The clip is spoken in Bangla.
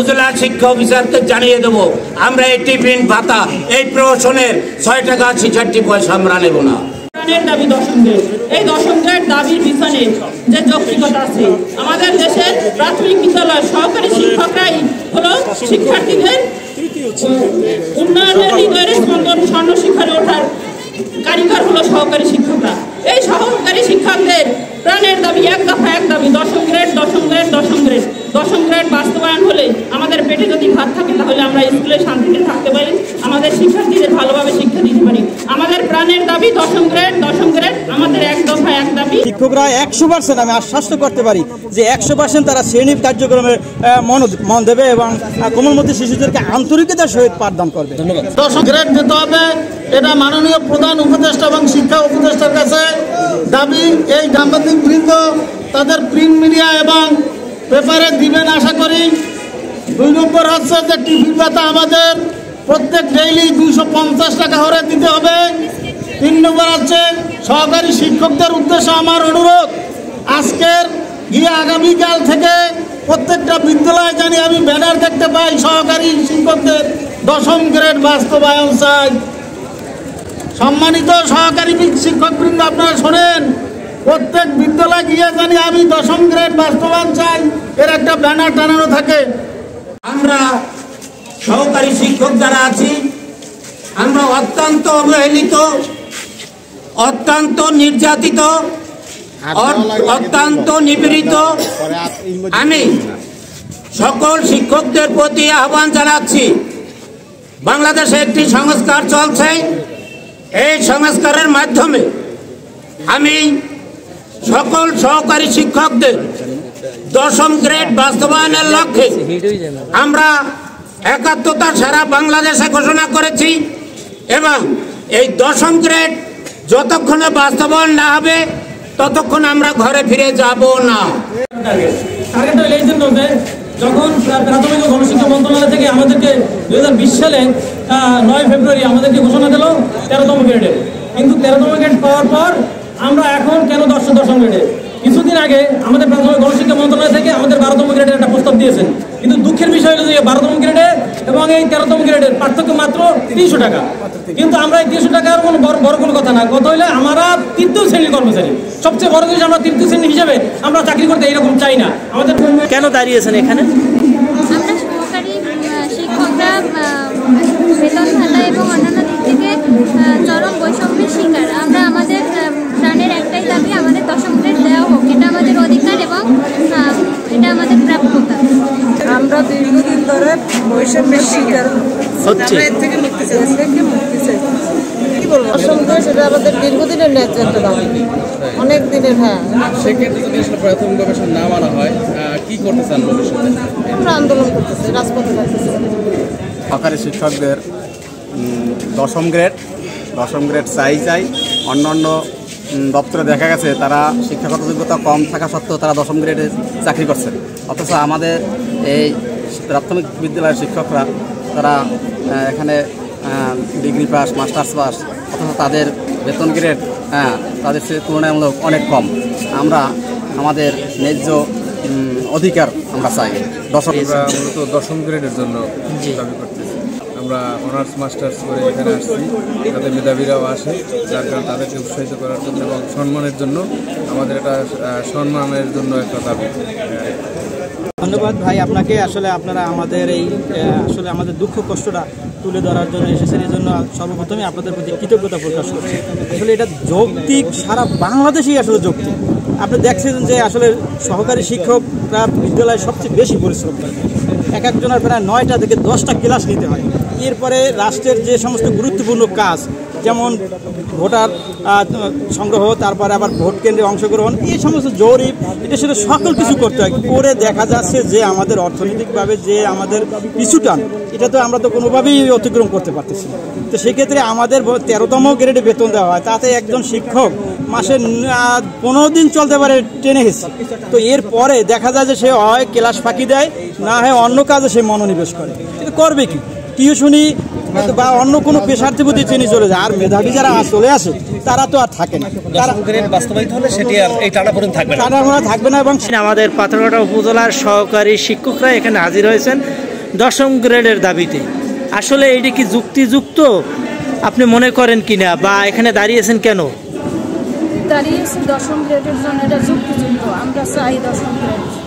উপজেলা শিক্ষা অফিসারকে জানিয়ে দেবো আমরা এই টিফিন ভাতা এই প্রহসনের 6 টাকা 66 পয়সা আমরা নেব না। দাবি দশম গ্রেড, এই দশম গ্রেড দাবির পিছনে যে যৌক্তিকতা আছে, আমাদের দেশের প্রাথমিক বিদ্যালয় সহকারী শিক্ষকরাই হলো শিক্ষার্থীদের উন্নয়নের হৃদয়ের স্পন্দন স্বর্ণ শিখরে ওঠার কারিগর হলো সহকারী শিক্ষকরা। এই সহকারী শিক্ষকদের প্রাণের দাবি এক দফা এক দাবি দশম গ্রেড দশম গ্রেড দশম গ্রেড দশম গ্রেড বাস্তবায়ন হলে আমাদের পেটে যদি ভাত থাকে তাহলে আমরা স্কুলে শান্তিতে থাকতে পারি, আমাদের শিক্ষার্থীদের ভালোভাবে শিক্ষা দিতে পারি। আমাদের প্রাণের দাবি দশম গ্রেড আমাদের এক দফা এক দাবি। শিক্ষকরা 100% আমি আশ্বাস করতে পারি যে 100% তারা শ্রেণী কার্যক্রমে মন দেবে এবং কোমলমতি শিশুদেরকে আন্তরিকতার সহিত পাঠদান করবে। দশম গ্রেড দিতে হবে, এটা মাননীয় প্রধান উপদেষ্টা এবং শিক্ষা উপদেষ্টার কাছে দাবি। এই সাংবাদিক বৃন্দ তাদের প্রিন্ট মিডিয়া এবং পেপারে দিবেন আশা করি। 2 নম্বর হচ্ছে যে টিফিন ভাতা আমাদের প্রত্যেক ডেইলি 250 টাকা করে দিতে হবে। 3 নম্বর হচ্ছে সহকারী শিক্ষকদের উদ্দেশ্যে আমার অনুরোধ, আজকের গিয়ে আগামীকাল থেকে প্রত্যেকটা বিদ্যালয়ে জানি আমি ব্যানার দেখতে পাই সহকারী শিক্ষকদের দশম গ্রেড বাস্তবায়ন চাই। সম্মানিত সহকারী শিক্ষকবৃন্দ আপনারা শোনেন, প্রত্যেক বিদ্যালয়ে গিয়ে জানি আমি দশম গ্রেড বাস্তবায়ন চাই, এর একটা ব্যানার টানানো থাকে। আমরা সহকারী শিক্ষক যারা আছি আমরা অত্যন্ত অবহেলিত, অত্যন্ত নির্যাতিত, অত্যন্ত নিপীড়িত। আমি সকল শিক্ষকদের প্রতি আহ্বান জানাচ্ছি, বাংলাদেশে একটি সংস্কার চলছে, এই সংস্কারের মাধ্যমে আমি সকল সহকারী শিক্ষকদের দশম গ্রেড বাস্তবায়নের লক্ষ্যে আমরা একাত্মতা সারা বাংলাদেশে ঘোষণা করেছি এবং এই দশম গ্রেড যতক্ষণে বাস্তবায়ন না হবে ততক্ষণ আমরা ঘরে ফিরে যাব না। যখন প্রাথমিক ও গণশিক্ষা মন্ত্রণালয় থেকে আমাদেরকে 2020 সালে 9 ফেব্রুয়ারি আমাদেরকে ঘোষণা দিল 13তম গ্রেডে, কিন্তু 13তম গ্রেড পাওয়ার পর আমরা এখন কেন দশম গ্রেডে? কিছুদিন আগে আমাদের প্রাথমিক গণশিক্ষা মন্ত্রণালয় থেকে আমাদের 12তম গ্রেডের একটা প্রস্তাব দিয়েছেন, কিন্তু দুঃখের বিষয় হলো যে 12তম গ্রেডে এবং এই 13তম গ্রেডের পার্থক্য মাত্র 300 টাকা। কিন্তু আমরা এই 300 টাকার কোনো বড় কোনো কথা না, কথা হলে আমরা তৃতীয় শ্রেণীর কর্মচারী, সবচেয়ে বড় জিনিস আমরা তৃতীয় শ্রেণী হিসেবে আমরা চাকরি করতে এরকম চাই না। আমাদের কেন দাঁড়িয়েছেন এখানে? আমরা সহকারী শিক্ষকরা বেতন ভাতা এবং অন্যান্য দিক থেকে চরম বৈষম্যের শিকার। আমরা আমাদের প্রাণের একটাই দাবি, আমাদের দশম গ্রেড দেওয়া হোক, এটা আমাদের অধিকার এবং এটা আমাদের প্রাপ্যতা। আমরা দীর্ঘদিন ধরে বৈষম্যের শিকার হচ্ছে, এর থেকে মুক্তি চাই। কি বলবো, দশম গ্রেড সেটা আমাদের দীর্ঘদিনের ন্যায্য একটা দাবি, অনেক দিনের। হ্যাঁ, সেক্ষেত্রে যদি প্রাথমিক গবেষণা না মানা হয় কি করতে চান ভবিষ্যতে? আমরা আন্দোলন করতেছি, রাজপথে থাকতেছি। সরকারি শিক্ষকদের দশম গ্রেড চাই। অন্যান্য দপ্তরে দেখা গেছে তারা শিক্ষাগত যোগ্যতা কম থাকা সত্ত্বেও তারা দশম গ্রেডে চাকরি করছে, অথচ আমাদের এই প্রাথমিক বিদ্যালয়ের শিক্ষকরা তারা এখানে ডিগ্রি পাস, মাস্টার্স পাস, অথচ তাদের বেতন গ্রেড তাদের সে তুলনামূলক অনেক কম। আমরা আমাদের ন্যায্য অধিকার আমরা চাই। মূলত দশম গ্রেডের জন্য দাবি করতেছি। আমরা অনার্স মাস্টার্স করে এখানে আসছি, তাদের মেধাবীরাও আসে, যার কারণে তাদেরকে উৎসাহিত করার জন্য এবং সম্মানের জন্য আমাদের এটা সম্মানের জন্য একটা দাবি। ধন্যবাদ ভাই আপনাকে। আসলে আপনারা আমাদের এই আমাদের দুঃখ কষ্টটা তুলে ধরার জন্য এসেছেন, এই জন্য সর্বপ্রথমে আপনাদের প্রতি কৃতজ্ঞতা প্রকাশ করছি। আসলে এটা যৌক্তিক, সারা বাংলাদেশেই আসলে যৌক্তিক। আপনি দেখছেন যে আসলে সহকারী শিক্ষকরা বিদ্যালয়ে সবচেয়ে বেশি পরিশ্রম করে, একজনের প্রায় 9টা থেকে 10টা ক্লাস নিতে হয়। এরপরে রাষ্ট্রের যে সমস্ত গুরুত্বপূর্ণ কাজ, যেমন ভোটার সংগ্রহ, তারপরে আবার ভোট কেন্দ্রে অংশগ্রহণ, এই সমস্ত জরিপ, এটা সেটা সকল কিছু করতে হয়। করে দেখা যাচ্ছে যে আমাদের অর্থনৈতিকভাবে যে আমাদের পিছুটান, এটা তো আমরা তো কোনোভাবেই অতিক্রম করতে পারতেছি না। তো সেক্ষেত্রে আমাদের 13তম গ্রেডে বেতন দেওয়া হয়, তাতে একজন শিক্ষক মাসে 15 দিন চলতে পারে টেনে গেছে। তো এরপরে দেখা যায় যে সে হয় ক্লাস ফাঁকি দেয়, না হয় অন্য কাজে সে মনোনিবেশ করে। এটা করবে কি? টিউশনি বা অন্য কোনো পেশার্থী প্রতি চিনি চলে যায়, আর মেধাবী যারা চলে আসে তারা তো আর থাকে না। বাস্তবায়িত হলে সেটি আর এই টানাপোড়েন থাকবে না। এবং আমাদের পাথরঘাটা উপজেলার সহকারী শিক্ষকরা এখানে হাজির হয়েছেন। দশম গ্রেডের দাবিতে, আসলে এইটা কি যুক্তিযুক্ত আপনি মনে করেন কিনা, বা এখানে দাঁড়িয়েছেন কেন? দাঁড়িয়েছি দশম গ্রেডের জন্য, এটা যুক্তিযুক্ত। আমরা চাই দশম গ্রেড।